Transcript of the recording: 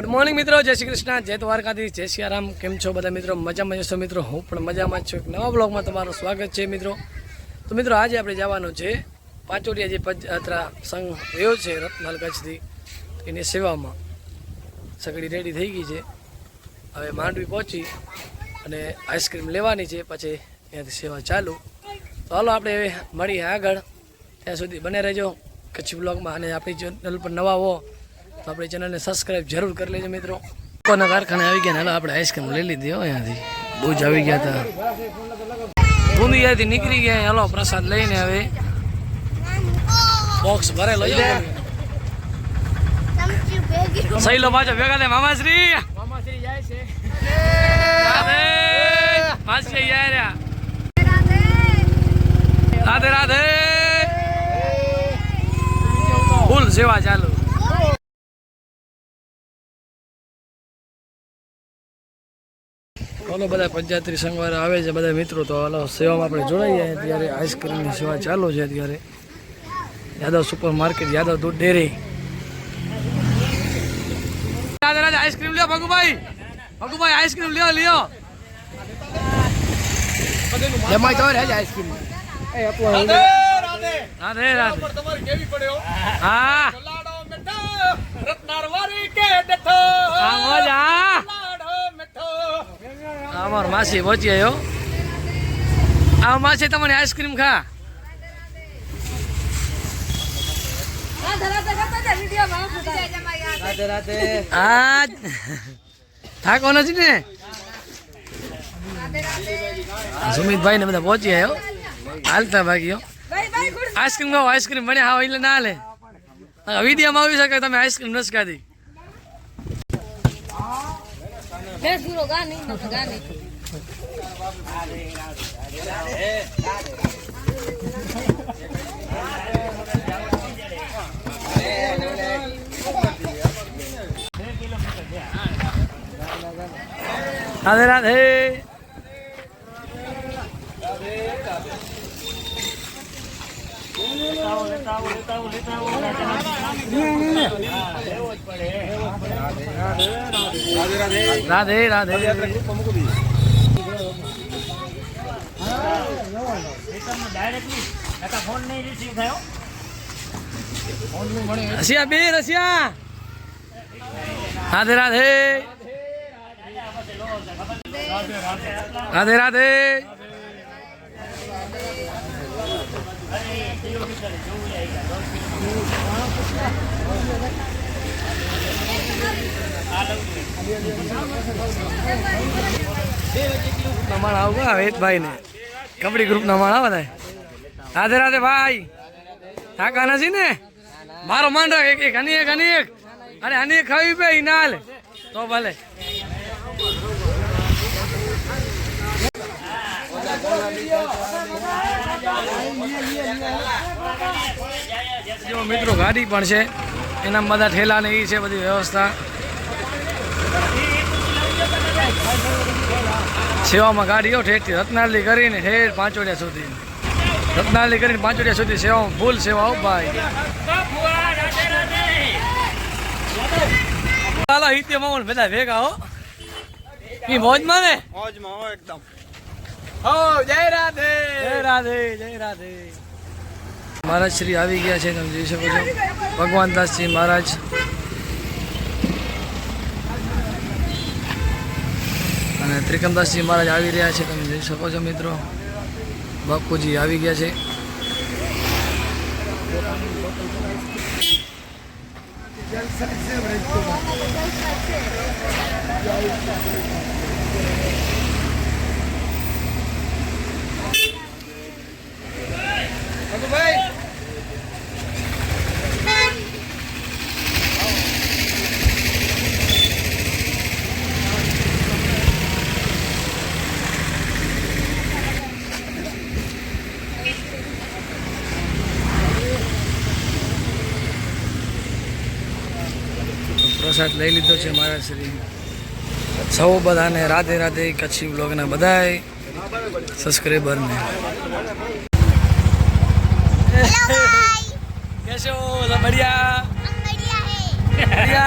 Good morning मित्रों, जय श्री कृष्ण, जय द्वारकाधीश, जय सियाराम। केम छो बधा मित्रों? मजामां जशो मित्रों? हूँ पण मजामां ज छुं। एक नवा ब्लॉगमां तमारुं स्वागत है मित्रों। तो मित्रों आज आपणे जवानुं छे पाचोडिया जे पदयात्रा संघ रह्यो छे रत्नाल कच्छथी, एनी सेवामां सगड़ी रेडी थई गई छे। हवे માંડવી पहोंची अने आइसक्रीम लेवानी छे, पछी ત્યાંથી सेवा चालू। तो हालो आपणे મળીએ આગળ, ત્યાં સુધી બને રહેજો કચ્છી બ્લોગમાં। અને આપણી ચેનલ પર નવા હો तो अपनी चैनल ने सब्सक्राइब जरूर कर लीजिए मित्रों। कोना कारखाने आ गया, हालो આપણે आइसक्रीम ले लीधी हो। અહીંયાથી બહુ જ આવી ગયા હતા, બુંદીયાથી નીકળી ગયા। હાલો પ્રસાદ લઈને હવે બોક્સ ભરેલો છે। સહીલો પાછો ભેગા થાય। મામાશ્રી જાય છે, રાધે માસી જાય રહ્યા। રાધે રાધે, ફૂલ સેવા ચાલુ। હાલો બધા પંચાયતી સંઘવાળા આવે છે બધા મિત્રો। તો હાલો સેવામાં આપણે જોડાઈએ। અત્યારે આઈસ્ક્રીમની સેવા ચાલુ છે। અત્યારે યાદવ સુપર માર્કેટ, યાદવ દૂધ ડેરી। રાધે રાધે, આઈસ્ક્રીમ લ્યો ભગુભાઈ, ભગુભાઈ આઈસ્ક્રીમ લ્યો લ્યો। જમાઈ તો રહે આઈસ્ક્રીમ। રાધે રાધે, રાધે રાધે, તમારી કેવી પડ્યો? હા રત્નારવારી કે ડઠો આ મજા। અમાર માસી પહોંચી આવ્યો। આ માસી તમને આઈસ્ક્રીમ ખા। આજ થાકો નથી ને? સુમિતભાઈ ને બધા પહોંચી આવ્યો, હાલતા ભાગ્યો। આઈસ્ક્રીમ ખાઓ, આઈસ્ક્રીમ બને હા એટલે ના લે। વિડીયોમાં આવી શકે તમે આઈસ્ક્રીમ નથી ખાધી। राधे राधे, राधे राधे। रसिया बे रसिया, राधे राधे, राधे राधे। आऊगा वेद भाई ने कबड्डी ग्रुप ना माणा बताए। राधे राधे भाई, थाका नहीं ने? मारो मान रहा एक अनेक अनेक, अरे अनेक खावी पे नाल तो भले। जो मित्रों गाड़ी पण छे, एना बधा ठेला ने ई छे बधी व्यवस्था। सेवामां गाड़ीओ ठेठથી રત્નાલી કરીને ઠેર પાંચોડિયા સુધી, રત્નાલી કરીને પાંચોડિયા સુધી સેવા, ફૂલ સેવા હો ભાઈ। હાલો હિત્ય મામન બધા ભેગા હો, ઈ મોજમાં ને? મોજમાં હો એકદમ। હો જય રાધે, જય રાધે, જય રાધે। महाराज श्री આવી ગયા છે, તમે જોઈ શકો છો। ભગવાન દાસજી મહારાજ અને ત્રિકમદાસજી મહારાજ આવી રહ્યા છે, તમે જોઈ શકો છો મિત્રો। બાપુજી આવી ગયા છે। प्रसाद लई लीधो छे महाराज श्री। सौ बधाने राधे राधे। कच्छी ब्लॉग ना बधाय सब्सक्राइबर ने कैसे हो? सब बढ़िया? बढ़िया है। बढ़िया।